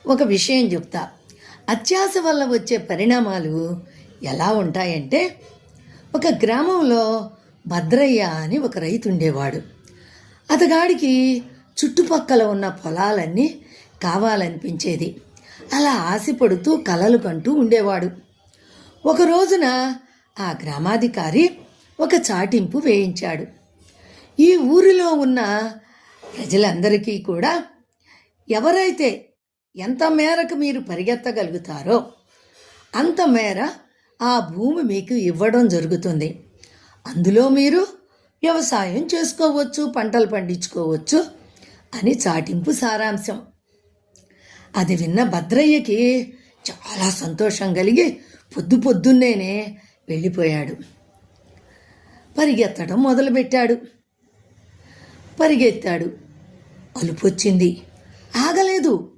ఒక విషయం చెప్తా. అత్యాశ వల్ల వచ్చే పరిణామాలు ఎలా ఉంటాయంటే, ఒక గ్రామంలో భద్రయ్య అని ఒక రైతు ఉండేవాడు. అతగాడికి చుట్టుపక్కల ఉన్న పొలాలన్నీ కావాలనిపించేది. అలా ఆశపడుతూ కలలు కంటూ ఉండేవాడు. ఒక రోజున ఆ గ్రామాధికారి ఒక చాటింపు వేయించాడు. ఈ ఊరిలో ఉన్న ప్రజలందరికీ కూడా ఎవరైతే ఎంత మేరకు మీరు పరిగెత్తగలుగుతారో అంత మేర ఆ భూమి మీకు ఇవ్వడం జరుగుతుంది. అందులో మీరు వ్యవసాయం చేసుకోవచ్చు, పంటలు పండించుకోవచ్చు అని చాటింపు సారాంశం. అది విన్న భద్రయ్యకి చాలా సంతోషం కలిగి పొద్దున్నేనే వెళ్ళిపోయాడు. పరిగెత్తడం మొదలుపెట్టాడు. పరిగెత్తాడు. అలుపొచ్చింది. ఆగలేదు.